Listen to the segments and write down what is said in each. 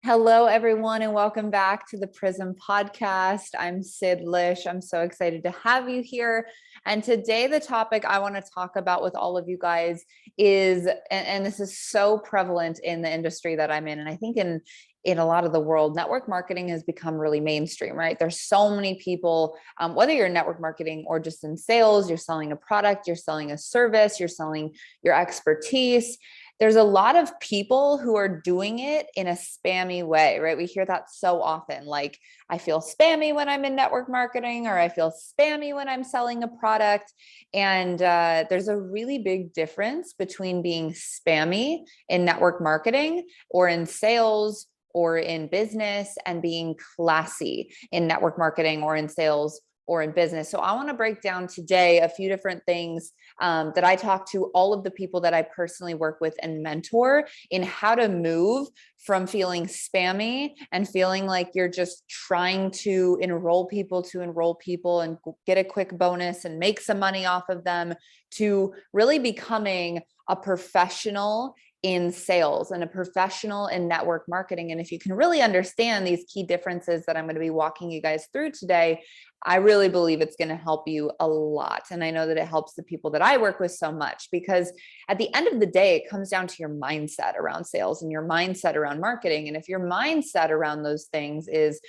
Hello, everyone, and welcome back to the Prism Podcast. I'm Sid Lish. I'm so excited to have you here. And today, the topic I want to talk about with all of you guys is, and this is so prevalent in the industry that I'm in, and I think in a lot of the world, network marketing has become really mainstream, right? There's so many people, whether you're in network marketing or just in sales, you're selling a product, you're selling a service, you're selling your expertise. There's a lot of people who are doing it in a spammy way, right? We hear that so often, like, I feel spammy when I'm in network marketing, or I feel spammy when I'm selling a product. And there's a really big difference between being spammy in network marketing or in sales or in business and being classy in network marketing or in sales or in business. So I want to break down today a few different things that I talk to all of the people that I personally work with and mentor in how to move from feeling spammy and feeling like you're just trying to enroll people and get a quick bonus and make some money off of them, to really becoming a professional in sales and a professional in network marketing. And if you can really understand these key differences that I'm going to be walking you guys through today, I really believe it's going to help you a lot. And I know that it helps the people that I work with so much, because at the end of the day, it comes down to your mindset around sales and your mindset around marketing. And if your mindset around those things is,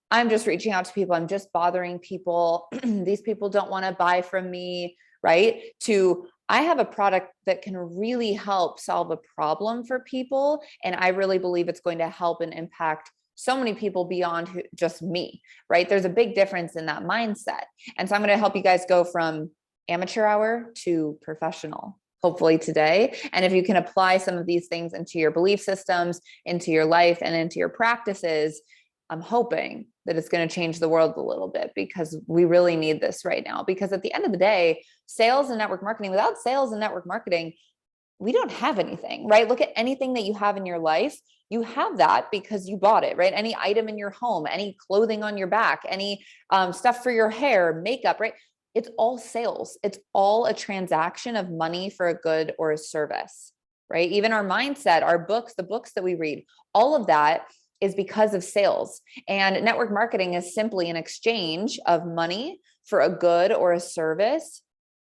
I'm just reaching out to people, I'm just bothering people, these people don't want to buy from me, right? To, I have a product that can really help solve a problem for people. And I really believe it's going to help and impact so many people beyond just me, right? There's a big difference in that mindset. And so I'm going to help you guys go from amateur hour to professional, hopefully today. And if you can apply some of these things into your belief systems, into your life, and into your practices, I'm hoping that it's going to change the world a little bit, because we really need this right now. Because at the end of the day, sales and network marketing, without sales and network marketing, we don't have anything, right? Look at anything that you have in your life. You have that because you bought it, right? Any item in your home, any clothing on your back, any stuff for your hair, makeup, right? It's all sales. It's all a transaction of money for a good or a service, right? Even our mindset, our books, the books that we read, all of that is because of sales. And network marketing is simply an exchange of money for a good or a service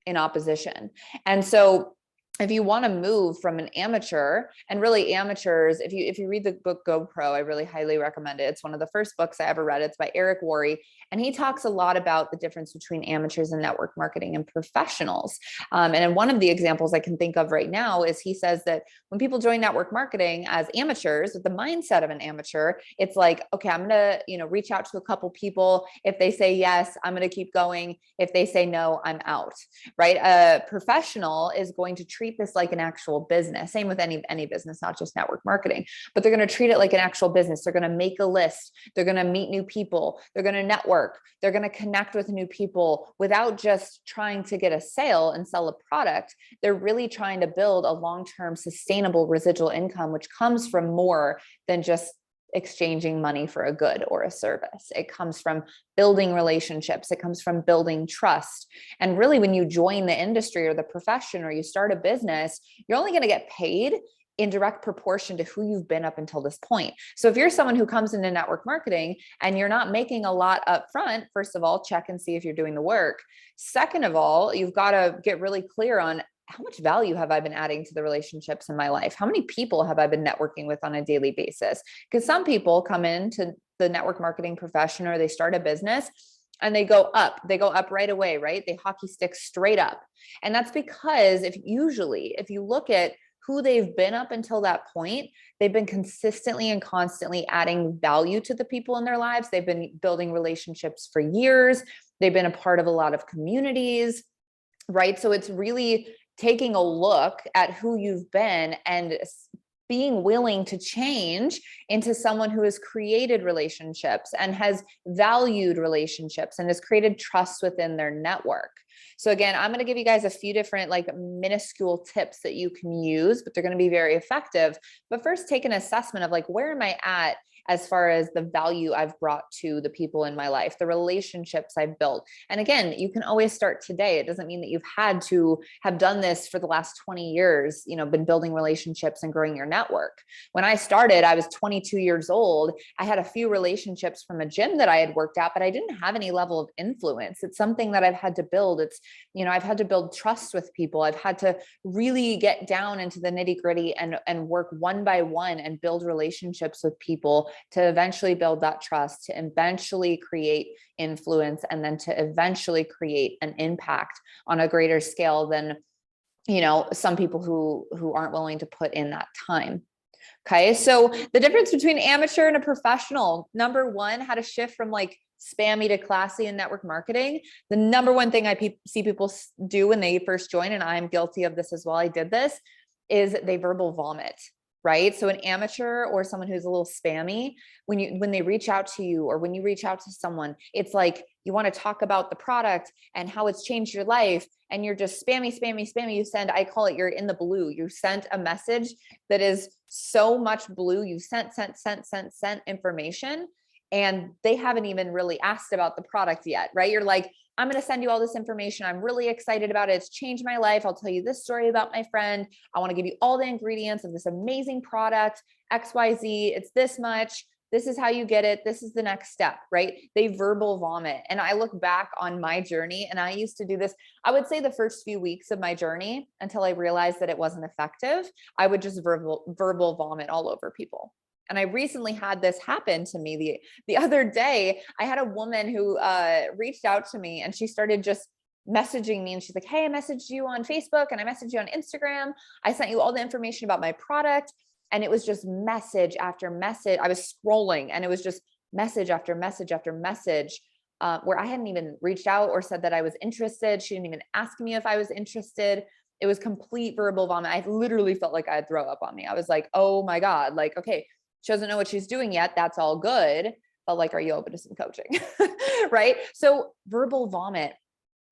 in opposition. And so if you want to move from an amateur, and really amateurs, if you read the book GoPro, I really highly recommend it. It's one of the first books I ever read. It's by Eric Worre, and he talks a lot about the difference between amateurs and network marketing and professionals. And one of the examples I can think of right now is, he says that when people join network marketing as amateurs, with the mindset of an amateur, it's like, okay, I'm going to, reach out to a couple people. If they say yes, I'm going to keep going. If they say no, I'm out, right? A professional is going to treat this like an actual business. Same with any business, not just network marketing, but they're going to treat it like an actual business. They're going to make a list. They're going to meet new people. They're going to network. They're going to connect with new people without just trying to get a sale and sell a product. They're really trying to build a long-term sustainable residual income, which comes from more than just exchanging money for a good or a service. It comes from building relationships. It comes from building trust. And really, when you join the industry or the profession, or you start a business, you're only going to get paid in direct proportion to who you've been up until this point. So if you're someone who comes into network marketing and you're not making a lot up front, first of all, check and see if you're doing the work. Second of all, you've got to get really clear on, how much value have I been adding to the relationships in my life? How many people have I been networking with on a daily basis? Because some people come into the network marketing profession, or they start a business and they go up right away, right? They hockey stick straight up. And that's because if you look at who they've been up until that point, they've been consistently and constantly adding value to the people in their lives. They've been building relationships for years. They've been a part of a lot of communities, right? So it's really taking a look at who you've been and being willing to change into someone who has created relationships and has valued relationships and has created trust within their network. So again, I'm going to give you guys a few different minuscule tips that you can use, but they're going to be very effective. But first, take an assessment of where am I at as far as the value I've brought to the people in my life, the relationships I've built. And again, you can always start today. It doesn't mean that you've had to have done this for the last 20 years, been building relationships and growing your network. When I started, I was 22 years old. I had a few relationships from a gym that I had worked at, but I didn't have any level of influence. It's something that I've had to build. It's, I've had to build trust with people. I've had to really get down into the nitty gritty and work one by one and build relationships with people to eventually build that trust, to eventually create influence, and then to eventually create an impact on a greater scale than, some people who aren't willing to put in that time. Okay. So the difference between amateur and a professional, number one, how to shift from like spammy to classy in network marketing. The number one thing I see people do when they first join, and I'm guilty of this as well, I did this, is they verbal vomit, right? So an amateur or someone who's a little spammy, when they reach out to you, or when you reach out to someone, it's like you want to talk about the product and how it's changed your life, and you're just spammy. You I call it, you're in the blue. You sent a message that is so much blue. You sent information, and they haven't even really asked about the product yet, right? You're like, I'm going to send you all this information. I'm really excited about it. It's changed my life. I'll tell you this story about my friend. I want to give you all the ingredients of this amazing product, XYZ. It's this much. This is how you get it. This is the next step, right? They verbal vomit. And I look back on my journey, and I used to do this. I would say the first few weeks of my journey, until I realized that it wasn't effective, I would just verbal vomit all over people. And I recently had this happen to me the other day. I had a woman who reached out to me, and she started just messaging me, and she's like, hey, I messaged you on Facebook, and I messaged you on Instagram. I sent you all the information about my product. And it was just message after message. I was scrolling, and it was just message after message after message, where I hadn't even reached out or said that I was interested. She didn't even ask me if I was interested. It was complete verbal vomit. I literally felt like I'd throw up on me. I was like, oh my God, like, okay, she doesn't know what she's doing yet. That's all good. But like, are you open to some coaching? Right? So verbal vomit,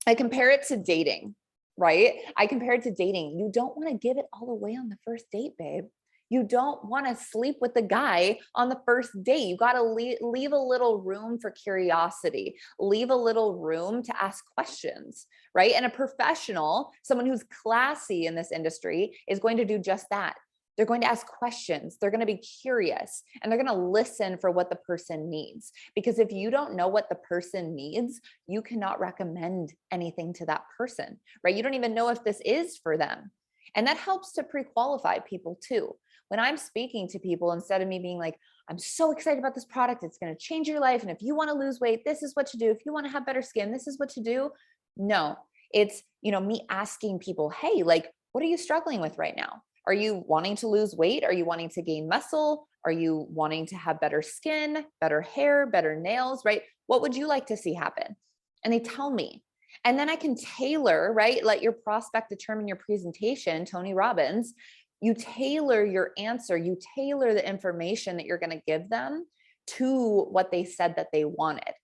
I compare it to dating, right? I compare it to dating. You don't want to give it all away on the first date, babe. You don't want to sleep with the guy on the first date. You got to leave a little room for curiosity, leave a little room to ask questions, right? And a professional, someone who's classy in this industry, is going to do just that. They're going to ask questions. They're going to be curious, and they're going to listen for what the person needs. Because if you don't know what the person needs, you cannot recommend anything to that person, right? You don't even know if this is for them. And that helps to pre-qualify people too. When I'm speaking to people, instead of me being like, I'm so excited about this product, it's going to change your life, and if you want to lose weight, this is what to do. If you want to have better skin, this is what to do. No, it's, me asking people, hey, like, what are you struggling with right now? Are you wanting to lose weight? Are you wanting to gain muscle? Are you wanting to have better skin, better hair, better nails, right? What would you like to see happen? And they tell me. And then I can tailor, right? Let your prospect determine your presentation, Tony Robbins. You tailor your answer, you tailor the information that you're going to give them to what they said that they wanted.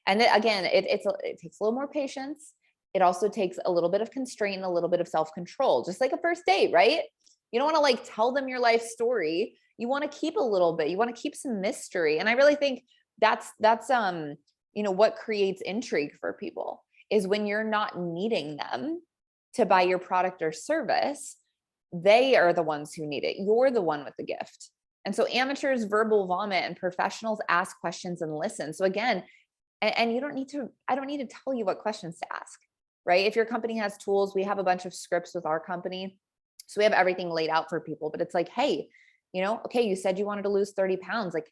And then, again, it takes a little more patience. It also takes a little bit of constraint and a little bit of self-control, just like a first date, right? You don't want to like tell them your life story. You want to keep a little bit, you want to keep some mystery. And I really think that's what creates intrigue for people, is when you're not needing them to buy your product or service. They are the ones who need it. You're the one with the gift. And so amateurs verbal vomit, and professionals ask questions and listen. So again, and I don't need to tell you what questions to ask, right? If your company has tools, we have a bunch of scripts with our company. So we have everything laid out for people, but it's like, hey, okay, you said you wanted to lose 30 pounds. Like,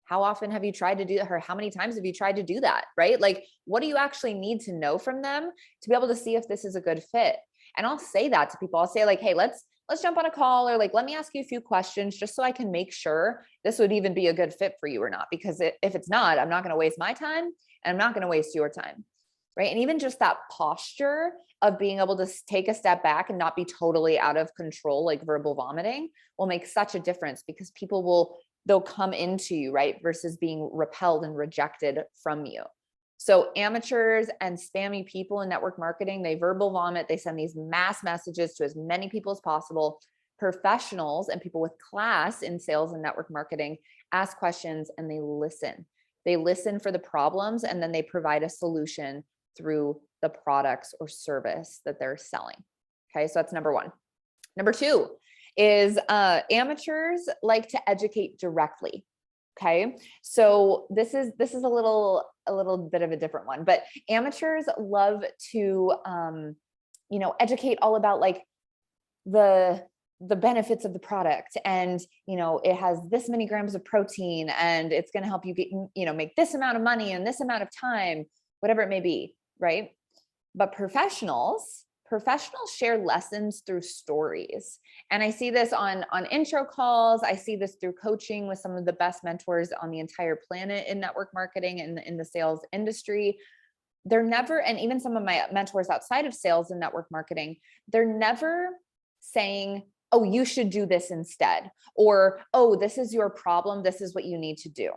how often have you tried to do that? Or how many times have you tried to do that? Right? Like, what do you actually need to know from them to be able to see if this is a good fit? And I'll say that to people. I'll say like, hey, let's jump on a call, or like, let me ask you a few questions just so I can make sure this would even be a good fit for you or not. Because if it's not, I'm not going to waste my time, and I'm not going to waste your time. Right. And even just that posture of being able to take a step back and not be totally out of control, like verbal vomiting, will make such a difference, because they'll come into you, right? Versus being repelled and rejected from you. So amateurs and spammy people in network marketing, they verbal vomit. They send these mass messages to as many people as possible. Professionals and people with class in sales and network marketing ask questions and they listen. They listen for the problems and then they provide a solution through the products or service that they're selling. Okay, so that's number one. Number two is amateurs like to educate directly. Okay, so this is a little bit of a different one, but amateurs love to educate all about like the benefits of the product, and it has this many grams of protein and it's going to help you get make this amount of money in this amount of time, whatever it may be, right? But professionals share lessons through stories. And I see this on intro calls. I see this through coaching with some of the best mentors on the entire planet in network marketing and in the sales industry. They're never, and even some of my mentors outside of sales and network marketing, they're never saying, oh, you should do this instead, or, oh, this is your problem, this is what you need to do,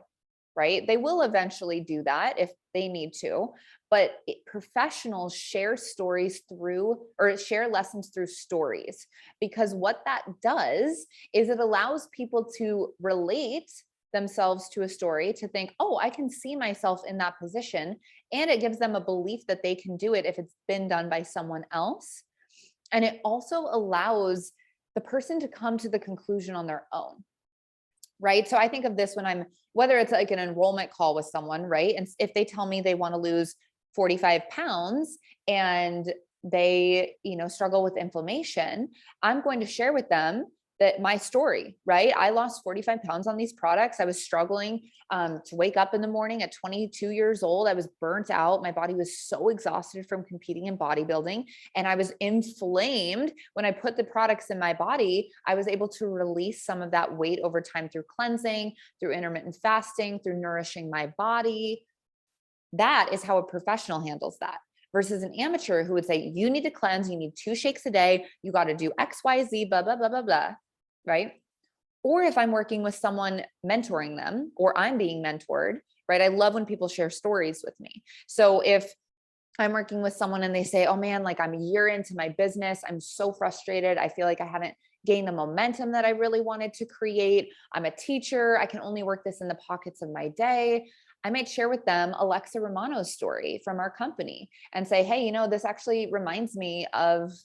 right? They will eventually do that if they need to, but professionals share stories through, or share lessons through stories, because what that does is it allows people to relate themselves to a story, to think, oh, I can see myself in that position. And it gives them a belief that they can do it if it's been done by someone else. And it also allows the person to come to the conclusion on their own, right? So I think of this when whether it's like an enrollment call with someone, right? And if they tell me they want to lose 45 pounds and they, struggle with inflammation, I'm going to share with them that my story, right? I lost 45 pounds on these products. I was struggling to wake up in the morning at 22 years old. I was burnt out. My body was so exhausted from competing in bodybuilding, and I was inflamed. When I put the products in my body, I was able to release some of that weight over time through cleansing, through intermittent fasting, through nourishing my body. That is how a professional handles that. Versus an amateur who would say, you need to cleanse, you need 2 shakes a day, you got to do X, Y, Z, blah, blah, blah, blah, blah, right? Or if I'm working with someone mentoring them, or I'm being mentored, right? I love when people share stories with me. So if I'm working with someone and they say, oh man, like I'm a year into my business, I'm so frustrated, I feel like I haven't gained the momentum that I really wanted to create. I'm a teacher, I can only work this in the pockets of my day. I might share with them Alexa Romano's story from our company and say, hey, this actually reminds me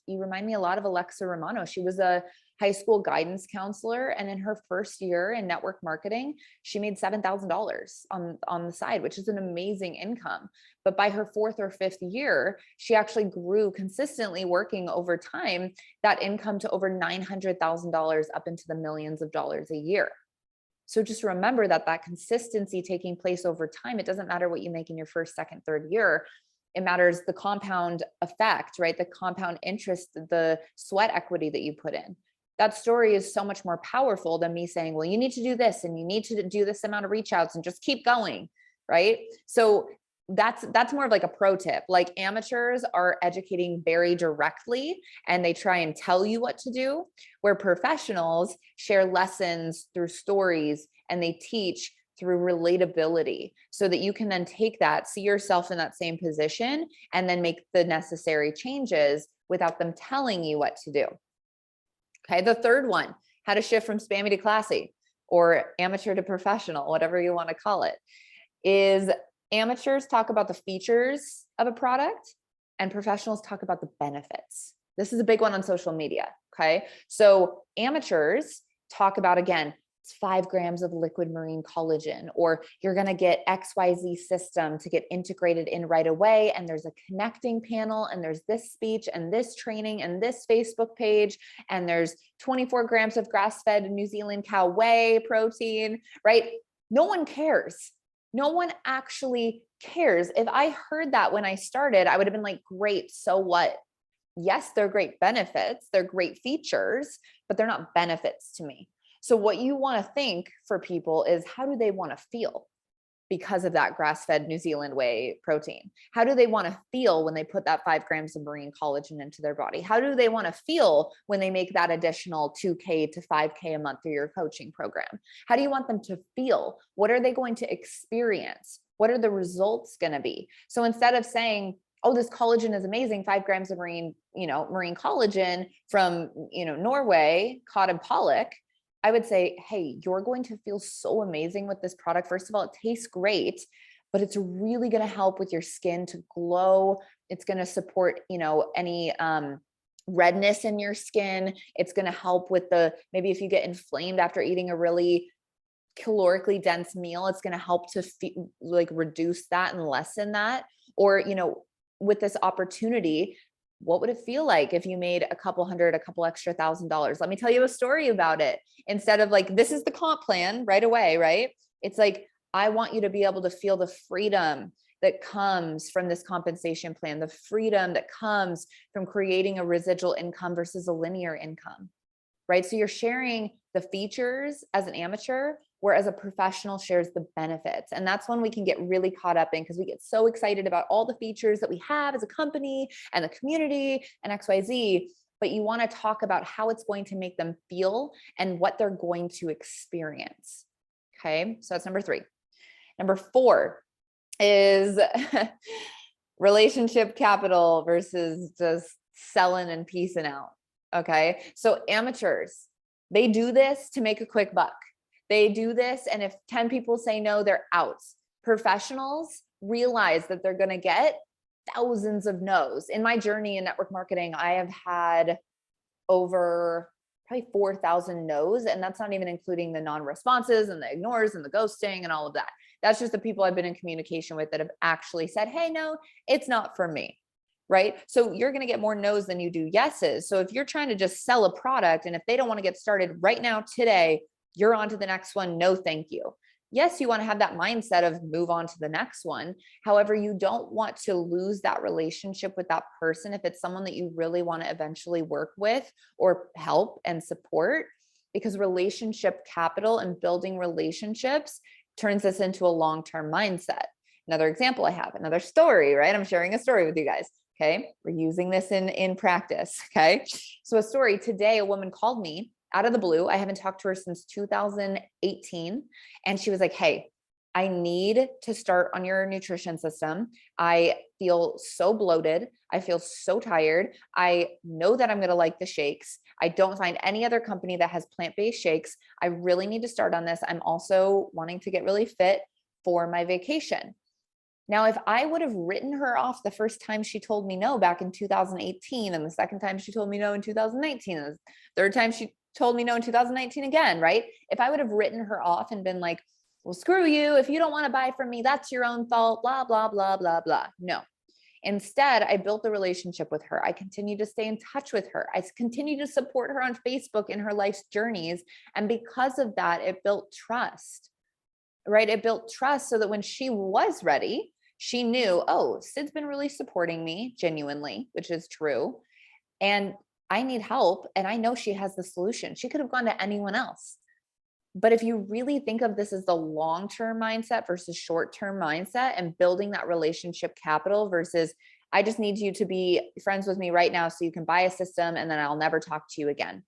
you remind me a lot of Alexa Romano. She was a high school guidance counselor, and in her first year in network marketing, she made $7,000 on the side, which is an amazing income. But by her 4th or 5th year, she actually grew consistently, working over time, that income to over $900,000, up into the millions of dollars a year. So just remember that consistency taking place over time, it doesn't matter what you make in your first, second, third year. It matters the compound effect, right? The compound interest, the sweat equity that you put in. That story is so much more powerful than me saying, well, you need to do this and you need to do this amount of reach outs and just keep going, right? So that's more of like a pro tip. Like amateurs are educating very directly and they try and tell you what to do, where professionals share lessons through stories and they teach through relatability, so that you can then take that, see yourself in that same position, and then make the necessary changes without them telling you what to do. Okay, the third one, how to shift from spammy to classy, or amateur to professional, whatever you want to call it, is amateurs talk about the features of a product and professionals talk about the benefits. This is a big one on social media. Okay, so amateurs talk about, again, it's 5 grams of liquid marine collagen, or you're going to get XYZ system to get integrated in right away. And there's a connecting panel, and there's this speech and this training and this Facebook page, and there's 24 grams of grass-fed New Zealand cow whey protein, right? No one cares. No one actually cares. If I heard that when I started, I would have been like, great, so what? Yes, they're great benefits, they're great features, but they're not benefits to me. So what you want to think for people is, how do they want to feel because of that grass-fed New Zealand whey protein? How do they want to feel when they put that 5 grams of marine collagen into their body? How do they want to feel when they make that additional 2K to 5K a month through your coaching program? How do you want them to feel? What are they going to experience? What are the results going to be? So instead of saying, oh, this collagen is amazing, 5 grams of marine collagen from, Norway, caught in pollock, I would say, hey, you're going to feel so amazing with this product. First of all, it tastes great, but it's really going to help with your skin to glow. It's going to support, any redness in your skin. It's going to help with maybe if you get inflamed after eating a really calorically dense meal, it's going to help to reduce that and lessen that. Or, with this opportunity, what would it feel like if you made a couple extra $1,000? Let me tell you a story about it. Instead of like, this is the comp plan right away, right? It's like, I want you to be able to feel the freedom that comes from this compensation plan, the freedom that comes from creating a residual income versus a linear income, right? So you're sharing the features as an amateur, whereas a professional shares the benefits. And that's when we can get really caught up in, because we get so excited about all the features that we have as a company and the community and XYZ, but you want to talk about how it's going to make them feel and what they're going to experience. Okay, so that's number 3. Number 4 is relationship capital versus just selling and piecing out. Okay, so amateurs, they do this to make a quick buck. They do this, and if 10 people say no, they're out. Professionals realize that they're going to get thousands of no's. In my journey in network marketing, I have had over probably 4,000 no's, and that's not even including the non-responses and the ignores and the ghosting and all of that. That's just the people I've been in communication with that have actually said, hey, no, it's not for me. Right? So you're going to get more no's than you do yeses. So if you're trying to just sell a product, and if they don't want to get started right now today, you're on to the next one. No, thank you. Yes, you want to have that mindset of move on to the next one. However, you don't want to lose that relationship with that person if it's someone that you really want to eventually work with or help and support, because relationship capital and building relationships turns this into a long-term mindset. Another example I have, another story, right? I'm sharing a story with you guys. Okay. We're using this in practice. Okay. So a story today, a woman called me out of the blue. I haven't talked to her since 2018. And she was like, hey, I need to start on your nutrition system. I feel so bloated. I feel so tired. I know that I'm going to like the shakes. I don't find any other company that has plant-based shakes. I really need to start on this. I'm also wanting to get really fit for my vacation. Now, if I would have written her off the first time she told me no back in 2018, and the second time she told me no in 2019, and the third time she told me no in 2019 again, right? If I would have written her off and been like, well, screw you. If you don't want to buy from me, that's your own fault, blah, blah, blah, blah, blah. No. Instead, I built a relationship with her. I continue to stay in touch with her. I continue to support her on Facebook in her life's journeys. And because of that, it built trust, right? It built trust so that when she was ready, she knew, oh, Sid's been really supporting me genuinely, which is true. And I need help. And I know she has the solution. She could have gone to anyone else. But if you really think of this as the long-term mindset versus short-term mindset and building that relationship capital versus I just need you to be friends with me right now so you can buy a system and then I'll never talk to you again.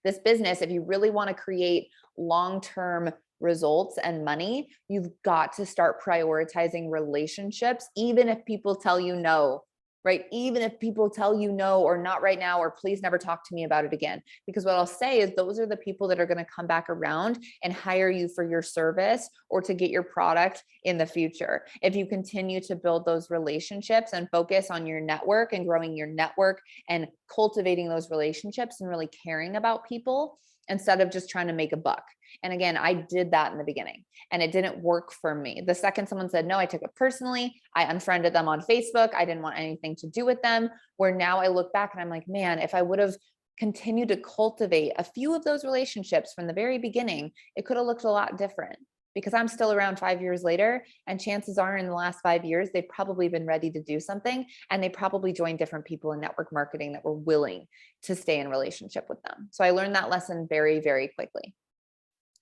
This business, if you really want to create long-term results and money, you've got to start prioritizing relationships, even if people tell you no, right? Even if people tell you no, or not right now, or please never talk to me about it again. Because what I'll say is those are the people that are going to come back around and hire you for your service or to get your product in the future. If you continue to build those relationships and focus on your network and growing your network and cultivating those relationships and really caring about people instead of just trying to make a buck. And again, I did that in the beginning and it didn't work for me. The second someone said no, I took it personally. I unfriended them on Facebook. I didn't want anything to do with them. Where now I look back and I'm like, man, if I would have continued to cultivate a few of those relationships from the very beginning, it could have looked a lot different. Because I'm still around 5 years later, and chances are in the last 5 years, they've probably been ready to do something, and they probably joined different people in network marketing that were willing to stay in relationship with them. So I learned that lesson very, very quickly.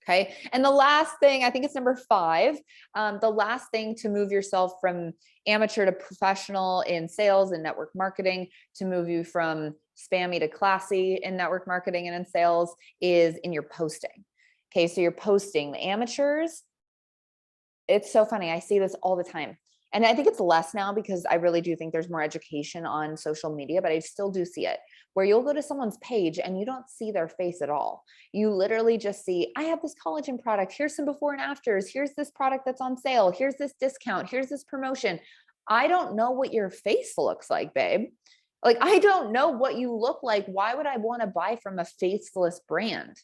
Okay. And the last thing, I think it's number 5, the last thing to move yourself from amateur to professional in sales and network marketing, to move you from spammy to classy in network marketing and in sales, is in your posting. Okay. So you're posting. The amateurs, it's so funny. I see this all the time. And I think it's less now because I really do think there's more education on social media, but I still do see it where you'll go to someone's page and you don't see their face at all. You literally just see, I have this collagen product. Here's some before and afters. Here's this product that's on sale. Here's this discount. Here's this promotion. I don't know what your face looks like, babe. Like, I don't know what you look like. Why would I want to buy from a faceless brand?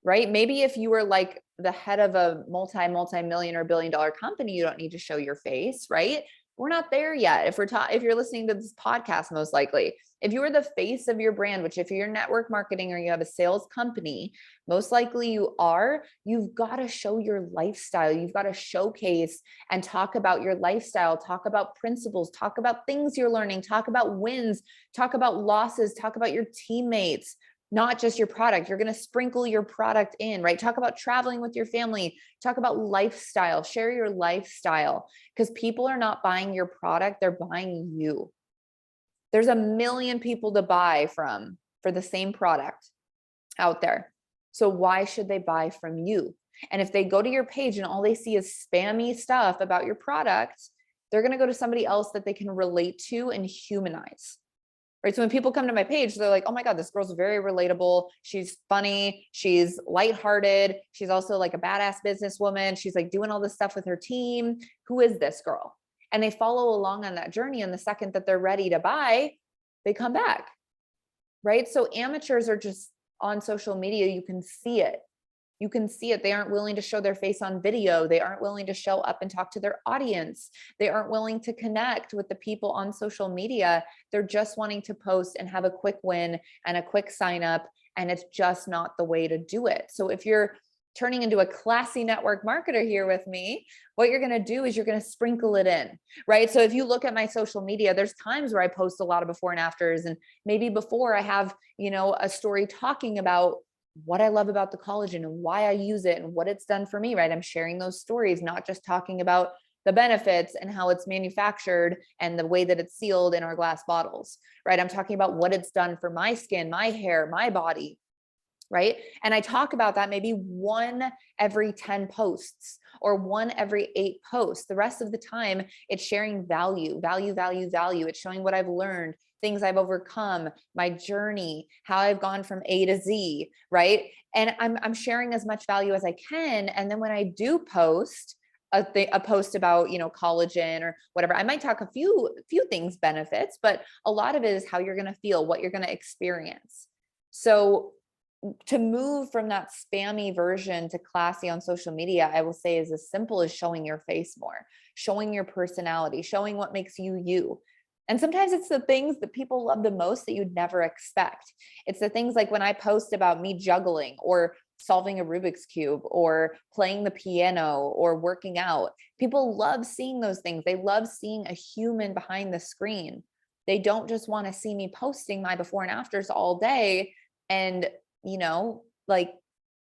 Right? Maybe if you were like the head of a multi-million or billion-dollar company, you don't need to show your face, right? We're not there yet. If you're listening to this podcast, most likely, if you are the face of your brand, which if you're network marketing or you have a sales company, most likely you've got to show your lifestyle. You've got to showcase and talk about your lifestyle, talk about principles, talk about things you're learning, talk about wins, talk about losses, talk about your teammates, not just your product. You're going to sprinkle your product in, right? Talk about traveling with your family, talk about lifestyle, share your lifestyle, because people are not buying your product. They're buying you. There's a million people to buy from for the same product out there. So why should they buy from you? And if they go to your page and all they see is spammy stuff about your product, they're going to go to somebody else that they can relate to and humanize. Right? So when people come to my page, they're like, oh my God, this girl's very relatable. She's funny. She's lighthearted. She's also like a badass businesswoman. She's like doing all this stuff with her team. Who is this girl? And they follow along on that journey. And the second that they're ready to buy, they come back. Right? So amateurs are just on social media. You can see it. You can see it. They aren't willing to show their face on video. They aren't willing to show up and talk to their audience. They aren't willing to connect with the people on social media. They're just wanting to post and have a quick win and a quick sign up. And it's just not the way to do it. So if you're turning into a classy network marketer here with me, what you're going to do is you're going to sprinkle it in, right? So if you look at my social media, there's times where I post a lot of before and afters, and maybe before I have, a story talking about what I love about the collagen and why I use it and what it's done for me, right? I'm sharing those stories, not just talking about the benefits and how it's manufactured and the way that it's sealed in our glass bottles, right? I'm talking about what it's done for my skin, my hair, my body, right? And I talk about that maybe 1 every 10 posts or 1 every 8 posts. The rest of the time, it's sharing value. It's showing what I've learned, things I've overcome, my journey, how I've gone from A to Z, right? And I'm sharing as much value as I can. And then when I do post a post about, collagen or whatever, I might talk a few things benefits, but a lot of it is how you're going to feel, what you're going to experience. So to move from that spammy version to classy on social media, I will say is as simple as showing your face more, showing your personality, showing what makes you you. And sometimes it's the things that people love the most that you'd never expect. It's the things like when I post about me juggling or solving a Rubik's Cube or playing the piano or working out. People love seeing those things. They love seeing a human behind the screen. They don't just want to see me posting my before and afters all day and, like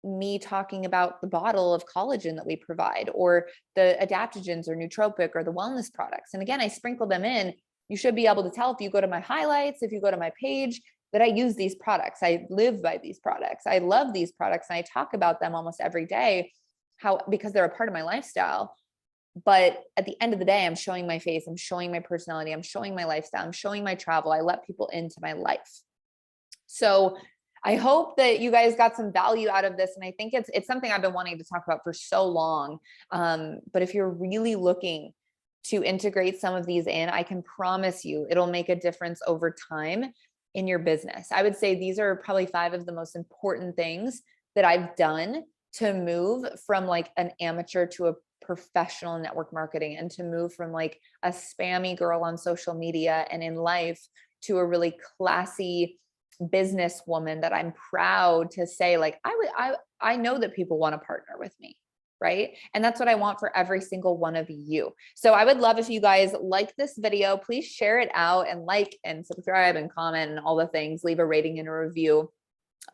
me talking about the bottle of collagen that we provide or the adaptogens or nootropic or the wellness products. And again, I sprinkle them in. You should be able to tell if you go to my highlights, if you go to my page, that I use these products. I live by these products. I love these products. And I talk about them almost every day, because they're a part of my lifestyle. But at the end of the day, I'm showing my face. I'm showing my personality. I'm showing my lifestyle. I'm showing my travel. I let people into my life. So I hope that you guys got some value out of this. And I think it's something I've been wanting to talk about for so long. But if you're really looking to integrate some of these in, I can promise you it'll make a difference over time in your business. I would say these are probably 5 of the most important things that I've done to move from like an amateur to a professional network marketing, and to move from like a spammy girl on social media and in life to a really classy businesswoman that I'm proud to say, like, I know that people want to partner with me. Right? And that's what I want for every single one of you. So I would love if you guys like this video, please share it out and like and subscribe and comment and all the things, leave a rating and a review.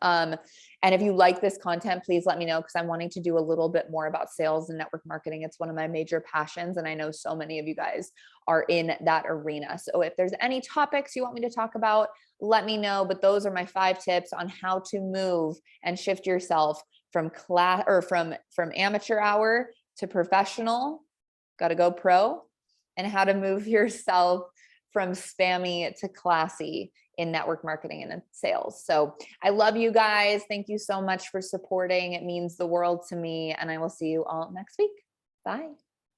And if you like this content, please let me know, because I'm wanting to do a little bit more about sales and network marketing. It's one of my major passions. And I know so many of you guys are in that arena. So if there's any topics you want me to talk about, let me know. But those are my 5 tips on how to move and shift yourself from class or from amateur hour to professional. Got to go pro. and how to move yourself from spammy to classy in network marketing and sales. So I love you guys. Thank you so much for supporting. It means the world to me. And I will see you all next week. Bye.